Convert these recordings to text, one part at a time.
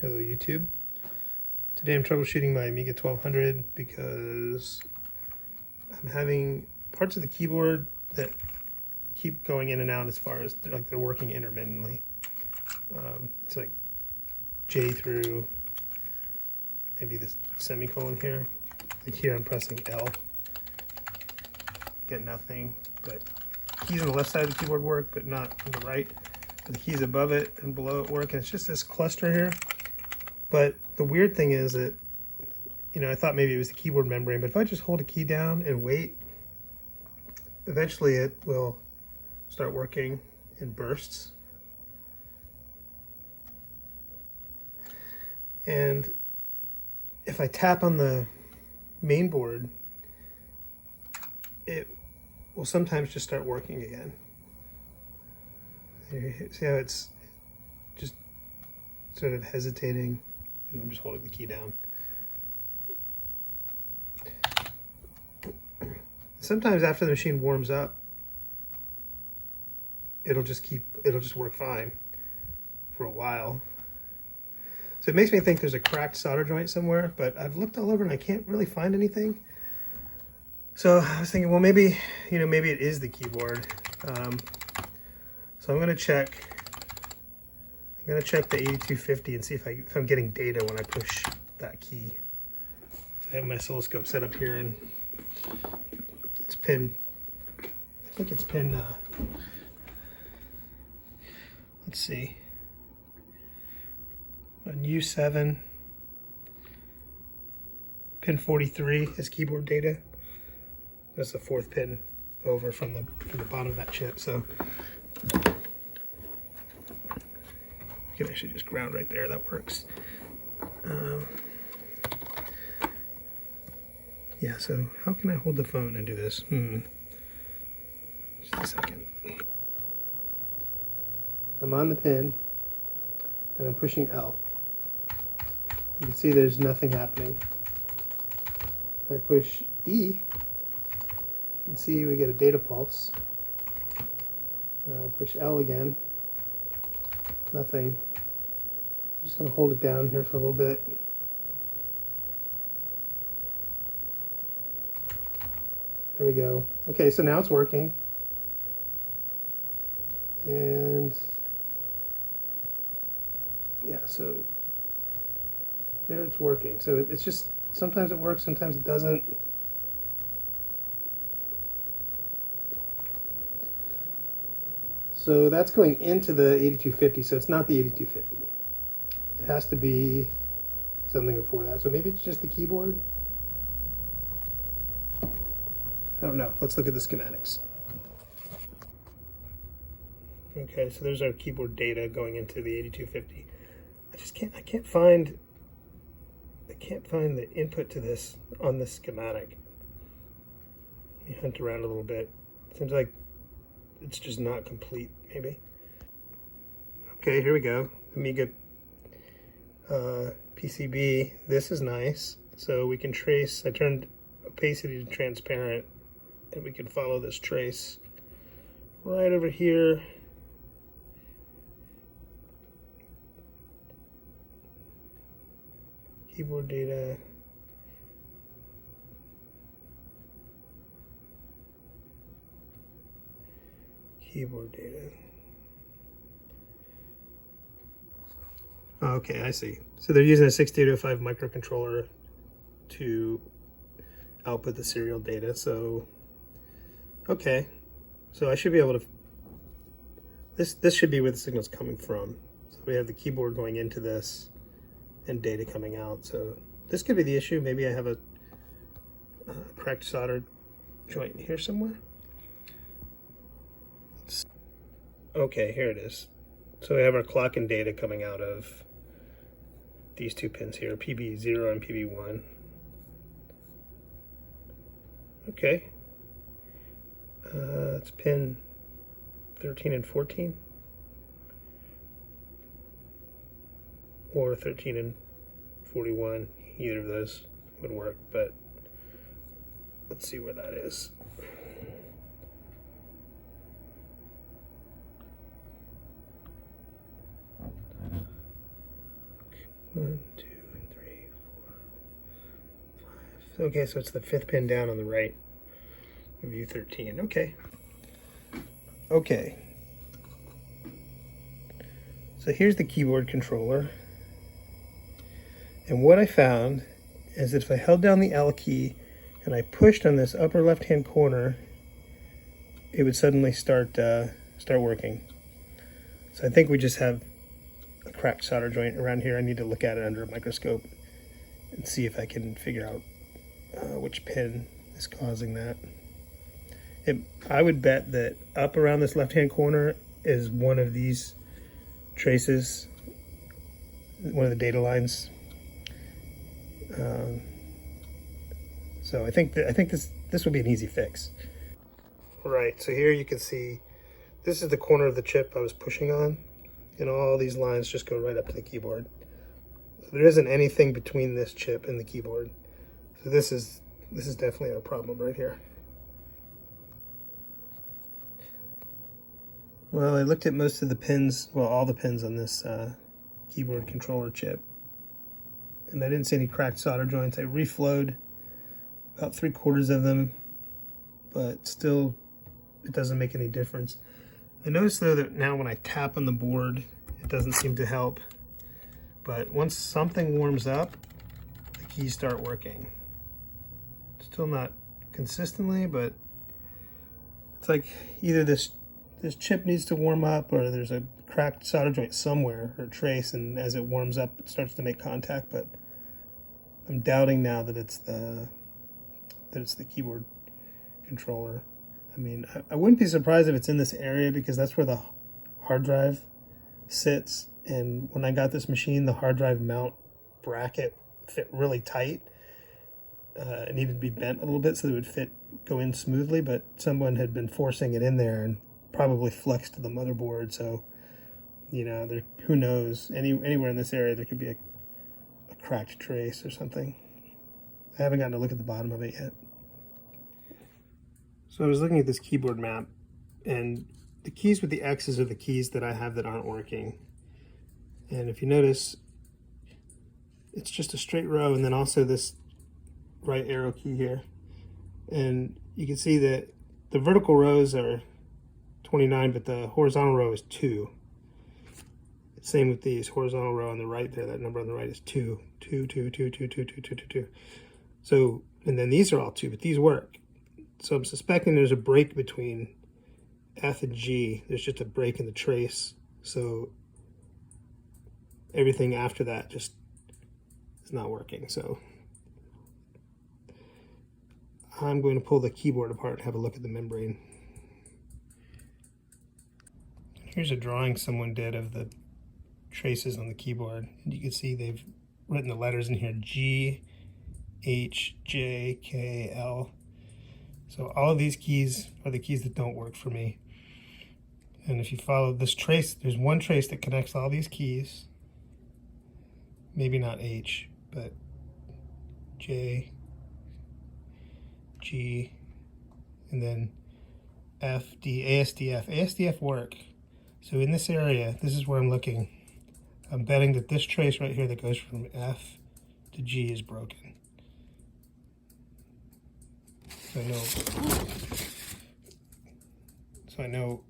Hello YouTube. Today I'm troubleshooting my Amiga 1200 because I'm having parts of the keyboard that keep going in and out as far as they're working intermittently. It's like J through maybe this semicolon here. Like here I'm pressing L, get nothing, but keys on the left side of the keyboard work, but not on the right. The keys above it and below it work, and it's just this cluster here. But the weird thing is that, I thought maybe it was the keyboard membrane, but if I just hold a key down and wait, eventually it will start working in bursts. And if I tap on the main board, it will sometimes just start working again. See how it's just sort of hesitating? I'm just holding the key down. Sometimes after the machine warms up, it'll just work fine for a while. So it makes me think there's a cracked solder joint somewhere, but I've looked all over and I can't really find anything. So I was thinking, well, maybe it is the keyboard. So I'm gonna check the 8250 and see if I'm getting data when I push that key. So I have my oscilloscope set up here, and it's pin, I think it's pin, let's see, on U7, pin 43 is keyboard data. That's the fourth pin over from the bottom of that chip. So you can actually just ground right there. That works. Yeah, so how can I hold the phone and do this? Just a second. I'm on the pin and I'm pushing L. You can see there's nothing happening. If I push D, you can see we get a data pulse. I'll push L again. Nothing. I'm just going to hold it down here for a little bit. There we go. Okay, so now it's working. And yeah, so there it's working. So it's just, sometimes it works, sometimes it doesn't. So that's going into the 8250, so it's not the 8250. It has to be something before that. So maybe it's just the keyboard? I don't know. Let's look at the schematics. Okay, so there's our keyboard data going into the 8250. I can't find the input to this on this schematic. Let me hunt around a little bit. Seems like it's just not complete, maybe. Okay, here we go. Amiga PCB. This is nice. So we can trace, I turned opacity to transparent, and we can follow this trace right over here. Keyboard data. Keyboard data. Okay, I see. So they're using a 6805 microcontroller to output the serial data. So, okay. So I should be able to, this should be where the signal's coming from. So we have the keyboard going into this and data coming out. So this could be the issue. Maybe I have a cracked solder joint here somewhere. Okay, here it is. So we have our clock and data coming out of these two pins here, PB0 and PB1. Okay. It's pin 13 and 14. Or 13 and 41. Either of those would work, but let's see where that is. 1, 2, 3, 4, 5. Okay, so it's the 5th pin down on the right of U13. Okay. Okay. So here's the keyboard controller. And what I found is that if I held down the L key and I pushed on this upper left-hand corner, it would suddenly start working. So I think we just have a cracked solder joint around here. I need to look at it under a microscope and see if I can figure out which pin is causing that. I would bet that up around this left-hand corner is one of these traces, one of the data lines. So I think this would be an easy fix. Right, so here you can see this is the corner of the chip I was pushing on, and all these lines just go right up to the keyboard. So there isn't anything between this chip and the keyboard. So this is definitely a problem right here. Well, I looked at most of the pins, well, all the pins on this keyboard controller chip, and I didn't see any cracked solder joints. I reflowed about 3/4 of them, but still it doesn't make any difference. I noticed though that now when I tap on the board, it doesn't seem to help. But once something warms up, the keys start working. Still not consistently, but it's like either this chip needs to warm up, or there's a cracked solder joint somewhere or trace, and as it warms up it starts to make contact. But I'm doubting now that it's the keyboard controller. I mean, I wouldn't be surprised if it's in this area, because that's where the hard drive sits, and when I got this machine, the hard drive mount bracket fit really tight. It needed to be bent a little bit so that it would go in smoothly, but someone had been forcing it in there and probably flexed the motherboard. So, you know, who knows, anywhere in this area there could be a cracked trace or something. I haven't gotten to look at the bottom of it yet. So I was looking at this keyboard map, and the keys with the X's are the keys that I have that aren't working. And if you notice, it's just a straight row, and then also this right arrow key here. And you can see that the vertical rows are 29, but the horizontal row is 2. Same with these. Horizontal row on the right there, that number on the right is 2. 2, 2, 2, 2, 2, 2, 2, 2, 2. So, and then these are all 2, but these work. So I'm suspecting there's a break between F and G. There's just a break in the trace. So everything after that just is not working. So I'm going to pull the keyboard apart and have a look at the membrane. Here's a drawing someone did of the traces on the keyboard. You can see they've written the letters in here: G, H, J, K, L. So all of these keys are the keys that don't work for me. And if you follow this trace, there's one trace that connects all these keys. Maybe not H, but J, G, and then F, D, ASDF. ASDF work. So in this area, this is where I'm looking. I'm betting that this trace right here that goes from F to G is broken. So I know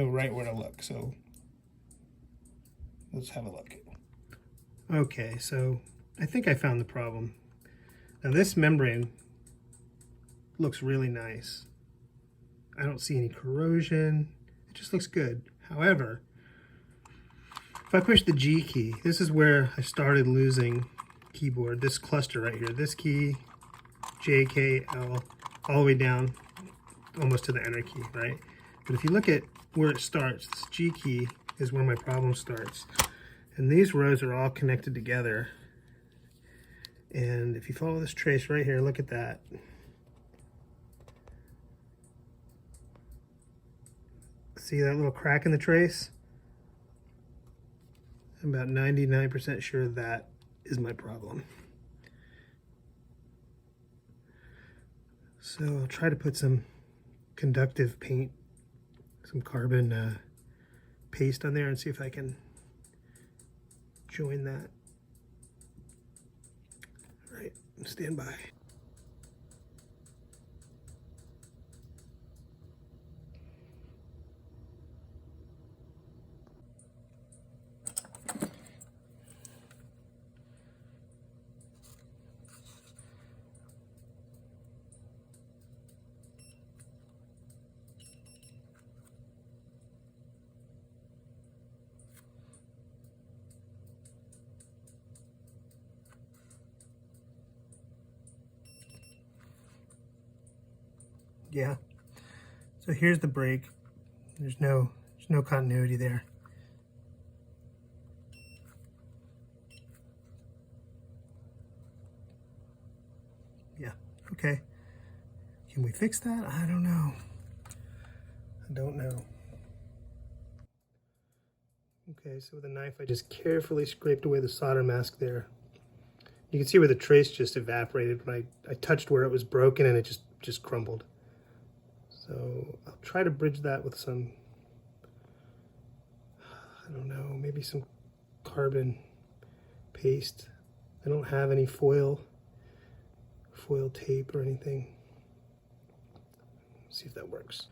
right where to look. So let's have a look. Okay, so I think I found the problem. Now this membrane looks really nice. I don't see any corrosion. It just looks good. However, if I push the G key, this is where I started losing keyboard. This cluster right here, this key, J, K, L, all the way down almost to the enter key, right? But if you look at where it starts, this G key is where my problem starts. And these rows are all connected together. And if you follow this trace right here, look at that. See that little crack in the trace? I'm about 99% sure that is my problem. So I'll try to put some conductive paint, some carbon paste on there, and see if I can join that All right, stand by. Yeah. So here's the break. There's no continuity there. Yeah. Okay. Can we fix that? I don't know. I don't know. Okay, so with a knife, I just carefully scraped away the solder mask there. You can see where the trace just evaporated when I touched where it was broken, and it just crumbled. So I'll try to bridge that with some, I don't know, maybe some carbon paste. I don't have any foil tape or anything. Let's see if that works.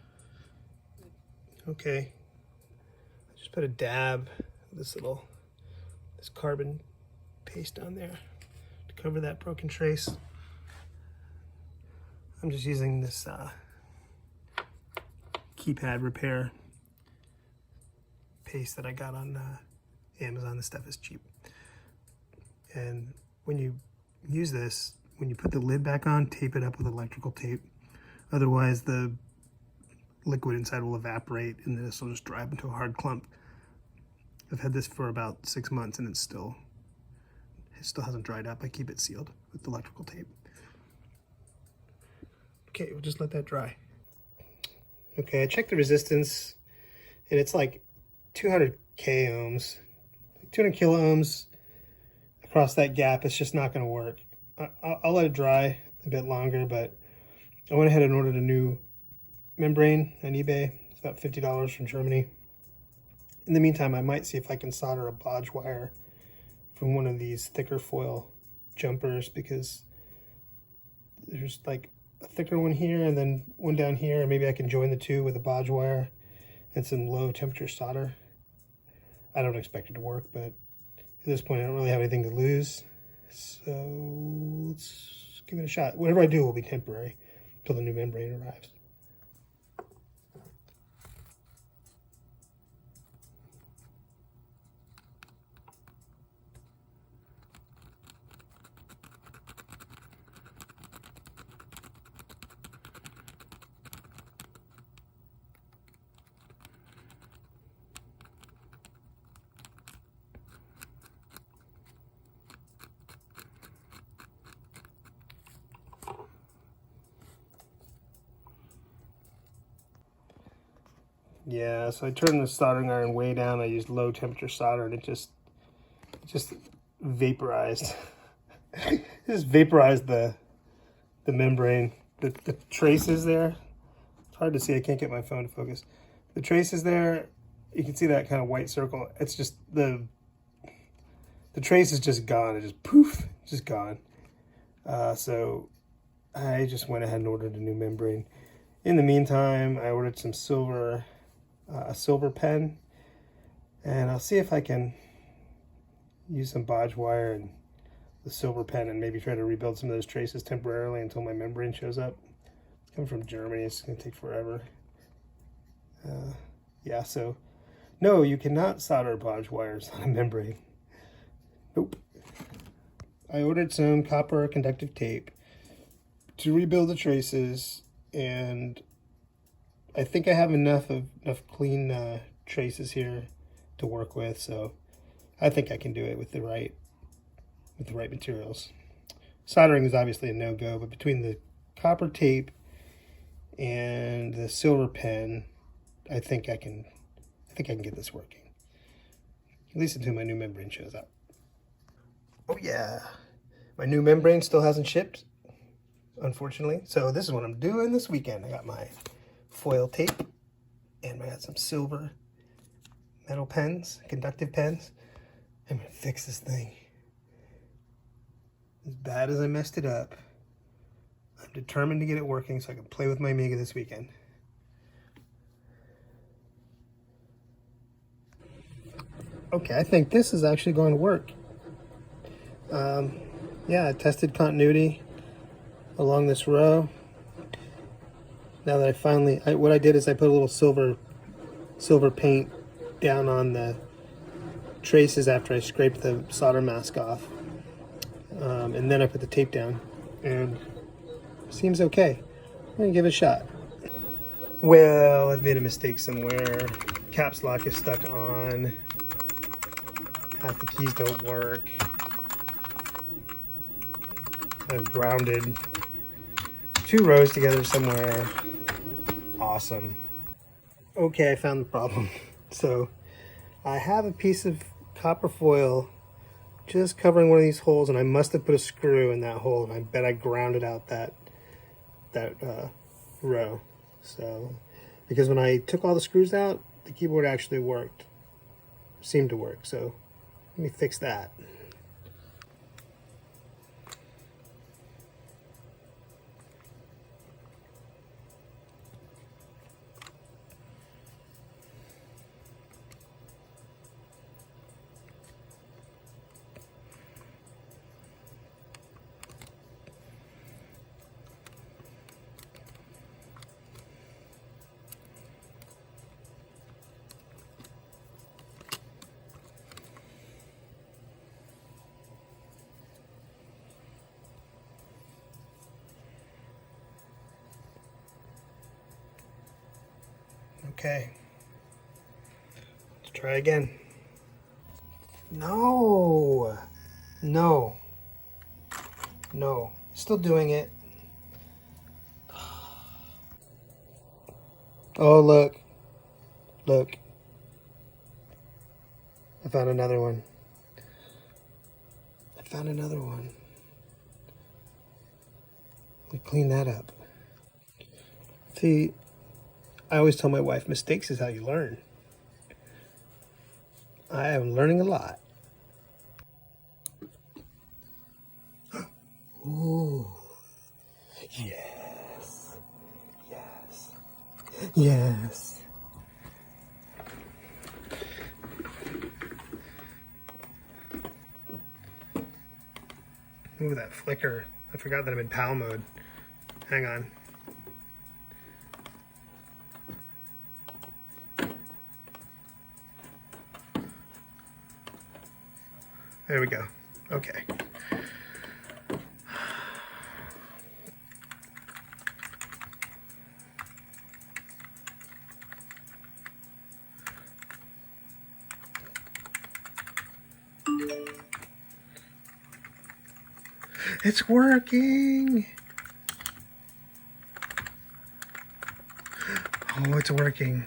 Okay, I just put a dab of this carbon paste on there to cover that broken trace. I'm just using this keypad repair paste that I got on Amazon. This stuff is cheap. And when you use this, when you put the lid back on, tape it up with electrical tape. Otherwise, the liquid inside will evaporate and this will just dry up into a hard clump. I've had this for about 6 months and it still hasn't dried up. I keep it sealed with electrical tape. Okay, we'll just let that dry. Okay, I checked the resistance and it's like 200 k ohms, 200 kilo ohms across that gap. It's just not going to work. I'll let it dry a bit longer, but I went ahead and ordered a new membrane on eBay. It's about $50 from Germany. In the meantime, I might see if I can solder a bodge wire from one of these thicker foil jumpers, because there's like a thicker one here and then one down here, and maybe I can join the two with a bodge wire and some low temperature solder. I don't expect it to work, but at this point I don't really have anything to lose, so let's give it a shot. Whatever I do will be temporary until the new membrane arrives. Yeah, so I turned the soldering iron way down. I used low temperature solder and it just vaporized. It just vaporized the membrane. The traces there. It's hard to see. I can't get my phone to focus. The traces there, you can see that kind of white circle. It's just the trace is just gone. It just poof, just gone. So I just went ahead and ordered a new membrane. In the meantime, I ordered some silver, a silver pen, and I'll see if I can use some bodge wire and the silver pen and maybe try to rebuild some of those traces temporarily until my membrane shows up. It's coming from Germany. It's going to take forever. Yeah, so no, you cannot solder bodge wires on a membrane. Nope. I ordered some copper conductive tape to rebuild the traces, and I think I have enough clean traces here to work with, so I think I can do it with the right materials. Soldering is obviously a no-go, but between the copper tape and the silver pen, I think I can get this working. At least until my new membrane shows up. Oh yeah, my new membrane still hasn't shipped, unfortunately. So this is what I'm doing this weekend. I got my foil tape and I got some silver metal pens, conductive pens. I'm gonna fix this thing. As bad as I messed it up, I'm determined to get it working so I can play with my Amiga this weekend. Okay, I think this is actually going to work. Yeah, I tested continuity along this row. Now that I finally, what I did is I put a little silver paint down on the traces after I scraped the solder mask off. And then I put the tape down, and it seems okay. I'm gonna give it a shot. Well, I've made a mistake somewhere. Caps lock is stuck on. Half the keys don't work. I've grounded 2 rows together somewhere. Awesome. Okay, I found the problem. So I have a piece of copper foil just covering one of these holes, and I must have put a screw in that hole, and I bet I grounded out that row. So, because when I took all the screws out, the keyboard actually worked. Seemed to work. So let me fix that. Okay, let's try again. No, still doing it. Oh, look, I found another one. We clean that up. See, I always tell my wife, mistakes is how you learn. I am learning a lot. Ooh. Yes. Ooh, that flicker. I forgot that I'm in PAL mode. Hang on. There we go. Okay. It's working. Oh, it's working.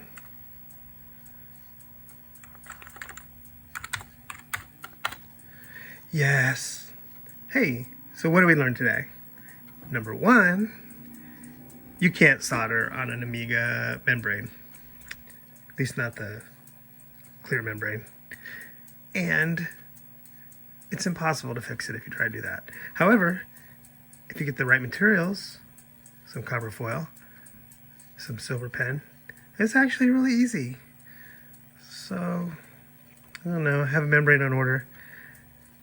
Yes. Hey, so what did we learn today? Number 1, you can't solder on an Amiga membrane. At least not the clear membrane. And it's impossible to fix it if you try to do that. However, if you get the right materials, some copper foil, some silver pen, it's actually really easy. So, I don't know, have a membrane on order.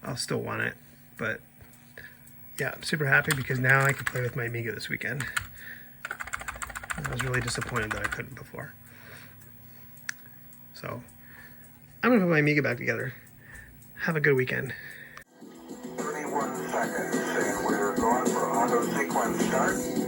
I'll still want it, but yeah, I'm super happy because now I can play with my Amiga this weekend. I was really disappointed that I couldn't before. So, I'm gonna put my Amiga back together. Have a good weekend. 31 seconds, and we're going for auto sequence start.